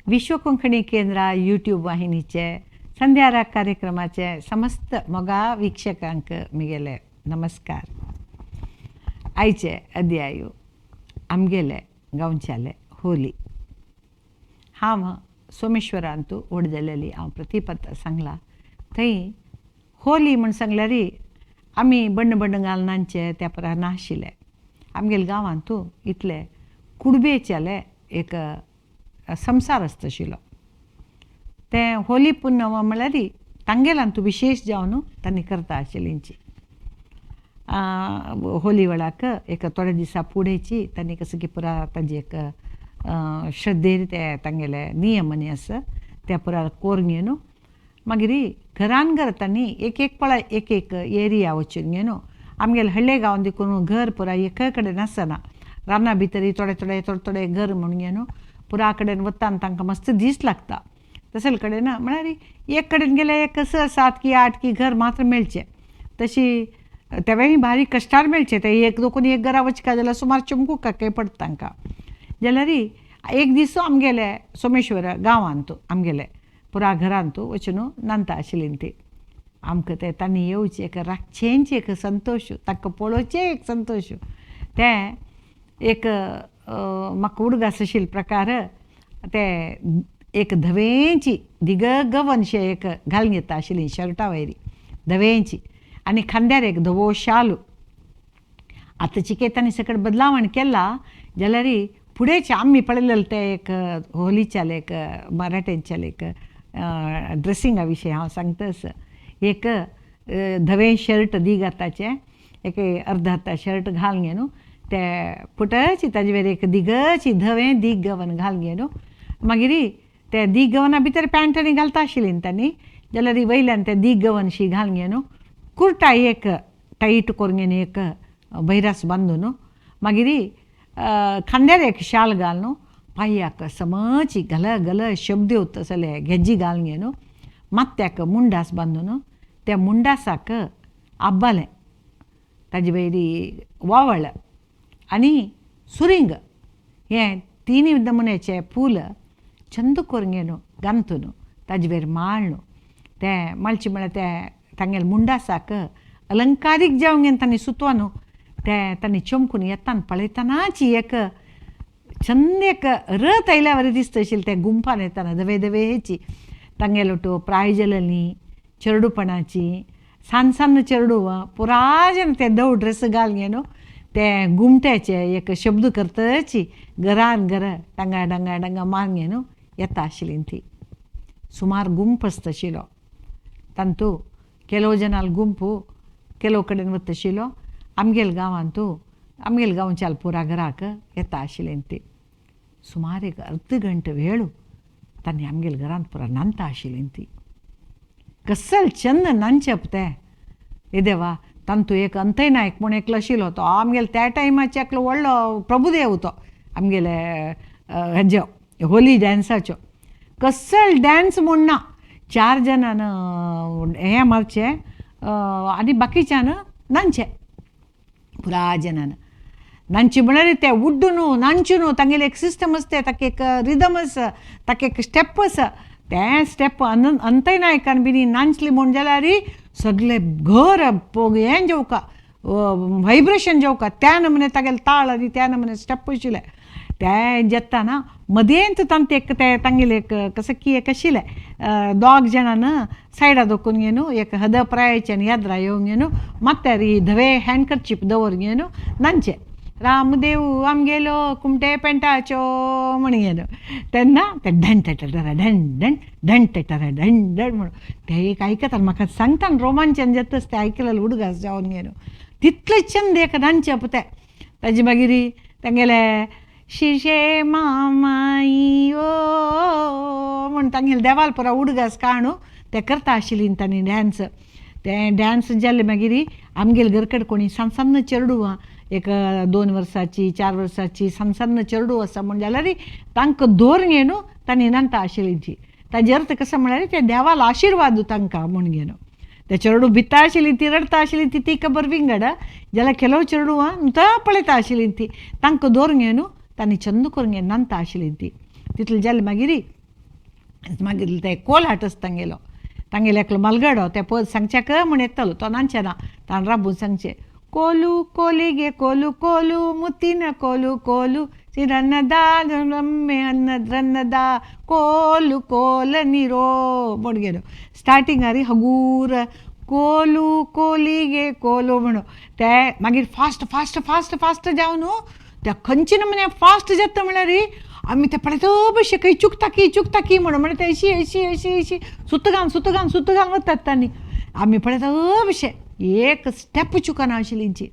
विश्व कोंकणी केंद्र यूट्यूब वाहिनीचे संध्या कार्यक्रमाचे समस्त मोगा वीक्षकांक मिगेले नमस्कार. आयचे अध्याय आमगेले गांवच्याले होली. हांव सोमेश्वरांतू ओडजलेली हांव प्रतिपत्ता सांगला थंय होली म्हण सांगल्यार आमी बंड बंड घालनांचे त्या परा नाशिल्ले. आमगेले गांवांतू इतले कुडबेच्याले एक संसार आसतशिलो. ते होली पुन्नव म्हळ्यार तांगेलांतू विशेष जावन तांणी करता आशिल्लींची. होली वेळाक एक थोडे दिसा फुडेंची तांणी कसं की पुरा तांची एक श्रद्धेर ते तांगेले नियम न्ही आसा ते पुरा कोरून न्हू मागीर घरान घर तांणी एक एक पळय एक एक एरिया वचून न्हू. आमगेले हळ्ळे गांव देखून घर पुरा एका कडेन आसना. राना भितर थोडे थोडे थोडे थोडे घर म्हणून न्हू पुरा कडेन वतान तांकां मस्त दीस लागता. तसले कडेन म्हळ्यार एक कडेन गेले एक 6-7 की 8 की घर मात्र मेळचे. तशी तेवेय भारी कश्टार मेळचे. ते एक दोन एक घरा वचका जाल्यार सुमार चमकूक काही पडटा तांकां. जाल्यार एक दीस आमगेले सोमेश्वर गांवांत आमगेले पुरा घरांत वचून नांदता आशिल्लीं ती. आमकां ते तांणी येवचे एक रातचेंच एक संतोश तांकां पळोवचें एक संतोश. ते एक म्हाका उडगास आशिल्ले प्रकार ते एक धवेची दिगगवनशे एक घालून घेता आशिल्ली शर्टा वयरी धवेची आनी खांद्यार एक धवो शालू. आतांची कितें तांणी सकट बदलावण केला जाल्यार फुडेंचे आमी पळयलेले ते एक होलीच्याले एक मराठ्यांच्याले एक ड्रेसिंगा विशीं हांव सांगतास. एक धवे शर्ट दिगाताचे एक अर्ध हाता शर्ट घालून घेवन ते फुटची ताजे वेर एक दिगची धवे दीग गवन घालून घेवन मागीर ते दीग गवना भितर पॅन्ट आनी घालता आशिल्लीं तांणी. जाल्यार वयल्यान ते दीग गवनशी घालून घेवन कुर्ताय एक टाईट करून घेवन एक भैरास बांदून मागीर खांद्यार एक शाल घालून पांयाक समची गल गल शब्द तसले घेज्जी घालून घेवन माथ्याक मुंडास बांदून त्या मुंडासाक आब्बालें ताजे वयरी वावळ आनी सुरिंग हे तिनी नमुन्याचे फूल चंद करून घेवन घांतून ताजे वयर माळून ते माळचे म्हळ्यार ते तांगेले मुंडासाक अलंकारीक जावंक घेवन तांणी सुतवान ते तांणी चमकून येताना पळयतनाची एक चंद एक रथ आयल्या वरी दिसता आशिल्ली. ते गुंपान येताना धवे धवेची तांगेलो तो प्रायजलनी चेडूपणाची सान सान चेडू पुराजन ते दव ड्रेस घालून घेवन ते गुमट्याचे एक शब्द करतची घरान घर डंगा डंगा डंगा मारून घेवन येता आशिल्लीं ती. सुमार गुंप आसतशिलो तांतू केलो जनाल गुंपू केलो कडेन वतशिलो. आमगेले गांवांतू आमगेले गांवच्या पुरा घराक येता आशिल्लीं ती. सुमार एक अर्द घंट वेळ तांणी आमगेले घरांत पुरा नांदता आशिल्लीं ती. कसल चंद नांदचप ते हे देवा. तांतू एक अंतय नायक म्हूण एकलो आशिल्लो तो आमगेले त्या टायमाचे एकलो व्हडलो प्रभुदेव तो आमगेले हेजो होली डॅन्साचो. कसल डॅन्स म्हूण ना 4 जणान हें मारचें आनी बाकीच्यान नांदचें पुरा जनान नांदचें म्हळ्यार ते उड्डून नांचून तांगेले एक सिस्टम आसता ताका एक रिदम आसा ताका एक स्टेप आसा. ते स्टेप अंतय नायकान बी नाचली म्हूण जाल्यार सगळे घर हें जेवका व्हायब्रेशन जेवका त्या नमुने तागेले ताळ आनी त्या नमुने स्टेप आशिल्ले. ते जेत्ताना मदेंत तांते एक ते तांगेले एक कसं की एक आशिल्लें 2 जाणान सायडा दोकून घेवन एक हदप्रायाच्यान याद्रा येवंक घेवन माथ्यार धवे हँडकर्चीप दवरून घेवन नांदचें. रामदेव आमगेलो कुमटे पेंटाच्यो म्हण घेवन तेन्ना ते ढण टेटरा ढण ढण ढण टेटरा ढण ढण म्हणून ते एक आयकता म्हाका सांगता रोमांचन जाता ते आयकलेले उडगास जावन घेवन तितले चंद एक नांदचप ते. ताजे मागीर तांगेले शिशे मामाई ओ म्हण तांगेले देवाल पुरा उडगास काणू ते करता आशिल्लीं तांणी डॅन्स. ते डॅन्स जाले मागीर आमगेले घरकडेन कोणी सान सान चेडू एक 2 वर्साची 4 वर्साची सान सान चेडू आसा म्हण जाल्यार तांकां धरून घेवन तांणी नांदता आशिल्लीं ती. ताजे अर्थ कसो म्हळ्यार ते देवाल आशिर्वाद तांकां म्हूण घेवन ते चेडू भिता आशिल्लीं ती रडता आशिल्लीं ती खबर विंगड जाल्यार केलो चेडू तो पळयता आशिल्लीं ती तांकां धरून घेवन तांणी चंद करून घेवन नांदता आशिल्लीं ती. तितले जालें मागीर मागीर ते कोल हाटस तांगेलो तांगेले एकलो मलगडो ते पद सांगच्याक म्हण येतालो तो नांचना ताण राबून सांगचे कोलू कोलिगे कोलू कोलू मुतीन कोलू कोलू रन्नदा रन्नदा कोलू कोल निरो म्हणगेलो स्टार्टिंगारी हगूर कोलू कोलिगे कोलू म्हणो ते मागीर फास्ट फास्ट फास्ट फास्ट जावन त्या खंयचे नमुने फास्ट जाता म्हळ्यार आमी ते पळयत भशे खंय चुकता की म्हणून म्हण ते अशी अशी अशी अशी सुत घालून वतात तांणी आमी पळयत भशे एक स्टेप चुकना आशिल्लींची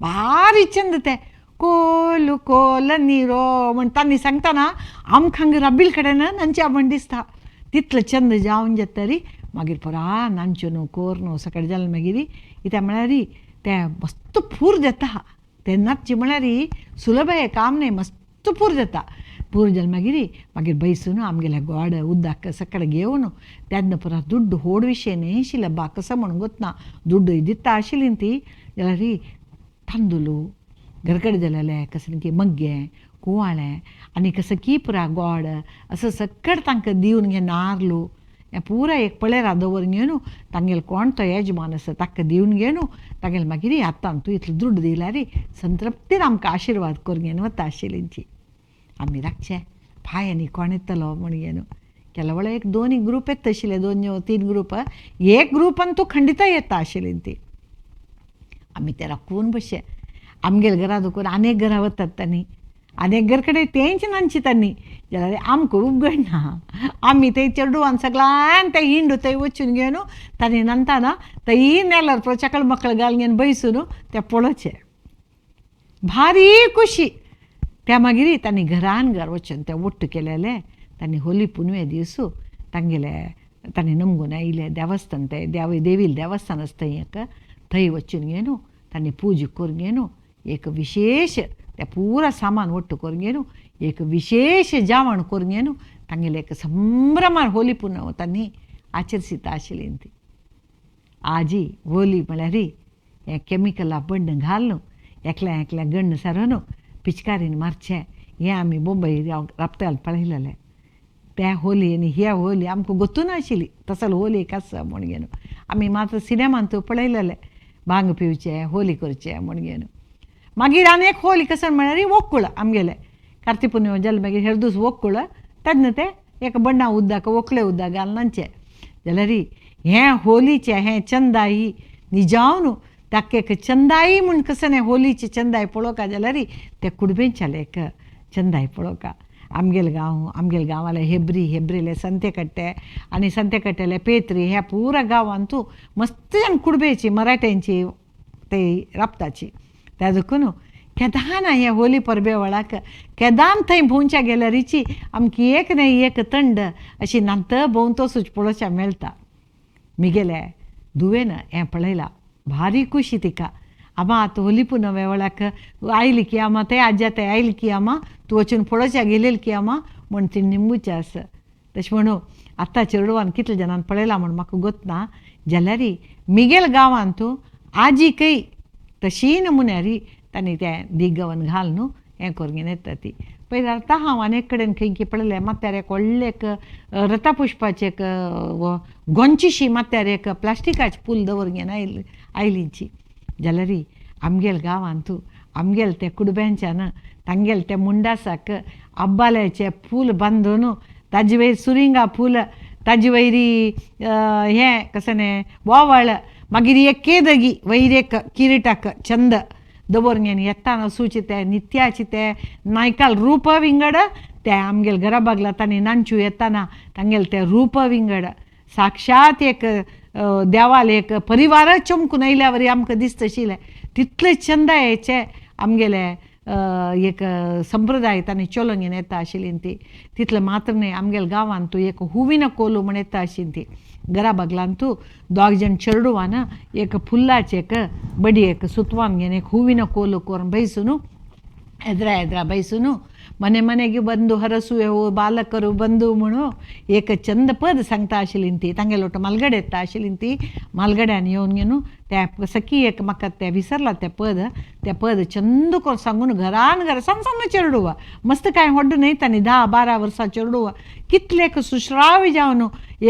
भारी चंद ते कोलू कोल निरो म्हण तांणी सांगतना आमकां हांगा रबील कडेन नांच्या म्हण दिसता तितलो चंद जावन जातरी मागीर पुरा नांच्यो कोर न्हू सकाळी जालें मागीर कित्याक म्हळ्यार ते मस्त पूर जाता ते नाचचें म्हळ्यार सुलभ हें काम न्ही मस्त पूर जाता पूर जालें मागीर बयसून आमगेल्या गोड उदक सकाळी घेवन तेन्ना पुरा दुड्ड होड विशय न्ही आशिल्ले बा कसो म्हणून गोतना दुड्ड दिता आशिल्लीं ती जाल्यार तांदूळ गरगडे जालेले कसं की मग्गे कुवाळें आनी कसं की पुरा गोड असं सकट तांकां दिवन घे नारलो हें पुरा एक पळेरा दवरून घेवन तांगेलो कोण तो येजमान आसा ताका दिवन घेवन तांगेले मागीर आतां तूं इतलो दुड्ड दिल्यार संतृप्तीन आमकां आशिर्वाद करून घेवन वता आशिल्लींची आमी रातचे पांयांनी कोण येतलो म्हण घेवन केल्या वेळार एक दोन ग्रूप येता आशिल्ले 2-3 ग्रूप एक ग्रुपान तूं खंडिता येता आशिल्लीं ती आमी ते राखून बसचे आमगेल्या घरा दुखून आनेक घरा वतात तांणी आनेक घर कडेन तेंच नांची तांणी जाल्यार आमकां उगडना आमी थंय चेडवान सगळ्यान ते हिंडू थंय वचून घेवन तांणी नांतना थंय नेल्यार चकल मकळ घालून घेवन बसून ते पळोवचे भारी खुशी त्या मागीर तांणी घरान घर वचून ते वट्ट केलेले तांणी होली पुनवे दीस तांणी नमगून आयले देवस्थान ते देवील देवस्थान आसता थंय वचून घेवन तांणी पूजा करून घेवन एक विशेष ते पुरा सामान वट्ट करून घेवन एक विशेष जेवण करून घेवन तांगेले एक संभ्रमान होली पुनव तांणी आचरिता आशिल्लीं ती आजी होली म्हळ्यार हें केमिकलां बंड घालून एकल्या गण्ण सारून पिचकारीन मारचें हें आमी मुंबय राबताले पळयलेलें त्या होली आनी ह्या होली आमकां गोतू नाशिल्ली तसल होली आसा म्हण घेवन आमी मात्र सिनेमांत पळयलेलें भांग पिवचें होली करचें म्हण घेवन मागीर आनी एक होली कसो म्हळ्यार वोकूळ आमगेलें कार्ती पुनव जालें मागीर हेर दीस वोकूळ तेन्ना ते एक बण्णा उदक वोकळे उदक घालून नांचें जाल्यार हें होलीचें हें चंदाई निजावन ताका एक चंदाई म्हूण कसो न्ही होलीची चंदाई पळोवका जाल्यार ते कुडबेंच्याले एक चंदाई पळोवका आमगेले गांवाले हेब्रिले संतेकट्टे आनी संतेकट्टेले पेत्री ह्या पुरा गांवांत तूं मस्त जाण कुडबेची मराठ्यांची ते राबताची त्या देखून केदां हे होली परबे वेळाक केदां थंय भोंवच्या गेल्यारीची आमकां एक न्ही एक थंड अशी नांत भोंवतो सुच पळोवच्या मेळटा मिगेले दुवेन हें पळयलां भारी खुशी तिका आमा आतां होली पुनवे वेळाक आयली की आमा ते आज्या ते आयली की आमा तूं वचून पळोवच्या गेलेली की आमा म्हण ती निंबूचें आसा तशें म्हणून आतां चेडवान कितले जाणांन पळयलां म्हण म्हाका गोतना जाल्यार मिगेल गांवांत तूं आजीकय तशी नमुन्यारी तांणी तें दिगवन घालून हें करून घेवन येता ती पळय आतां हांव आनेक कडेन खंय पळयलें माथ्यार एक व्हडलें एक रथपुश्पाचें एक गोंचीशी माथ्यार एक प्लास्टिकाचें फूल दवरून घेवन आयलींची जाल्यार आमगेल्या गांवांत तूं आमगेले ते कुडब्यांच्यान तांगेले ते मुंडासाक अब्बाल्याचें फूल बांदून ताजे वयर सुरिंगा फूल ताजे वयरी हें कशें न्ही वोवळ मागीर एक केदगी वयर एक किरीटाक चंद दवरून घेवन येताना सुचे ते नित्याचे ते नायकाल रूप विंगड ते आमगेले घरा बागला तांणी नांचू येताना तांगेले ते रूप विंगड साक्षात एक देवाल एक परिवार चमकून आयल्या वरी आमकां दिसता आशिल्लें तितले चंदायेचे आमगेले एक संप्रदाय तांणी चलोवन घेवन येता आशिल्लीं ती तितलें मात्र न्ही आमगेल्या गांवांत तूं एक हुविनो कोलू म्हण येता आशिल्ली ती घरा बागलांत तूं दोग जाण चेडवान एक फुल्लाचें एक बडी एक सुतवान घेवन एक हुविनो कोलू करून बसून येद्रा बसून मने मनेगे बंदू हरसुवेವು बालकरू बंदू म्हणू एक चंद पद सांगता आशिल्लीं ती तांगे लोट मालगडे येता आशिल्लीं ती मालगड्यान येवन घेवन त्या सखी एक म्हाका ते विसरला ते पद चंद करून सांगून घरान घर सन्न चेडूवा मस्त कांय व्हड न्हय तांणी 10-12 वर्सां चेडूवा कितलेक सुश्राव्य जावन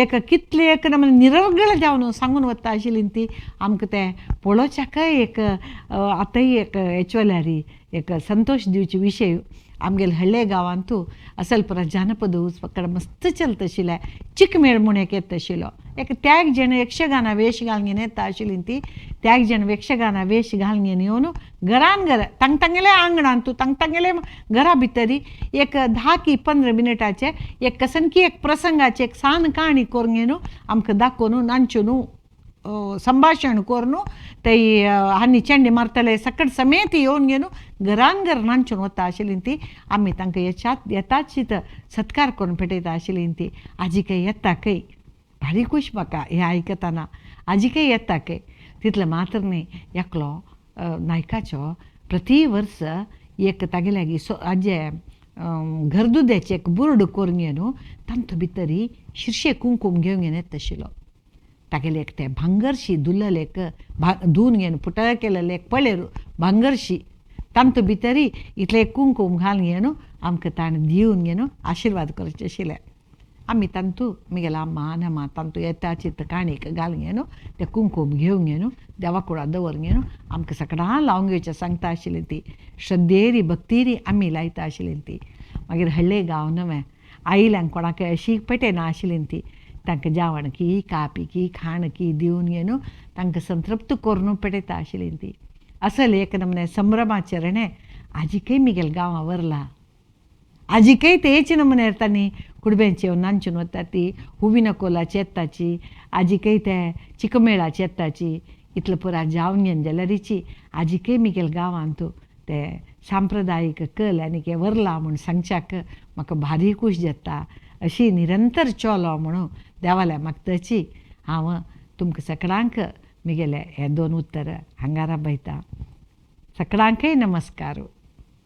एक कितलेक निरर्गळ जावन सांगून वता आशिल्लीं ती आमकां ते पळोवच्याकय एक आतांय एक एचवल्यारी एक संतोष दिवचे विशय आमगेले हळ्ळे गांवांतू असल पुरा जानपद फकड मस्त चलत आशिल्ले चिकमेळ म्हूण एक येता आशिल्लो एक त्याग जण यक्षगाना वेश घालून घेवन येता आशिल्लीं ती त्याग जण यक्षगाना वेश घालून घेवन येवन घरान घर तांगेले आंगणांतू तांगेले घरा भितरी एक 10 की 15 मिनटाचे एक कसनकी एक प्रसंगाचे एक सान काणी करून घेवन आमकां दाखोवन नांचून संभाषण करून ते हानी चेंडे मारतले सकट समेत येवन घेवन घरान घर नांचून वता आशिल्लीं ती आमी तांकां येताच सत्कार करून पेटयता आशिल्लीं ती आजीकय येता खंय भारी खूश म्हाका हें आयकतना आजीकय येता खंय तितलें मात्र न्ही एकलो नायकाचो प्रती वर्स एक तागेले हाजे घरदुद्याचे एक बुर्ड करून घेवन तांतू भितरी शिरशे कुंकूम घेवन येता आशिल्लो तागेले एक ते भांगरशी दुल्लले एक धुवन घेवन पुटळ केलेले एक पळेर भांगरशी तांतू भितरी इतले कुंकूम घालून घेवन आमकां ताणें दिवन घेवन आशिर्वाद करचे आशिल्ले आमी तांतू म्हगेलो अम्मा नम्मा तांतू येता चित्त काणीक घालून घेवन ते कुंकूम घेवन घेवन देवा कुळार दवरून घेवन आमकां सगळां लावंक घेवचें सांगता आशिल्लीं ती श्रद्धेरी भक्तीरी आमी लायता आशिल्लीं ती मागीर हळ्ळे गांव नवे आईल्यांक कोणाक अशी पेटयना आशिल्लीं ती तांकां जेवणकी कापिकी खाणकी दिवन घेवन तांकां संतृप्त करून पेटयता आशिल्लीं ती असल एक नमने संभ्रमाचे रणे आजीकय म्हगेल्या गांवां व्हरला आजीकय तेच नमने तांणी कुडब्यांची येवन नांचून वता ती हुविना कोलाची येताची आजीकय ते चिकमेळाची येताची इतलो पुरा जावन घेवन जाल्यारीची आजीकय म्हगेल्या गांवांत ते सांप्रदायीक कल आनी के व्हरला म्हूण सांगच्याक म्हाका भारी खूश जाता अशी निरंतर चलो म्हणून देवाल्या मागताची हांव तुमकां सगळ्यांक म्हगेले हे 2 उत्तर हांगा राबयता सगळ्यांकय नमस्कार.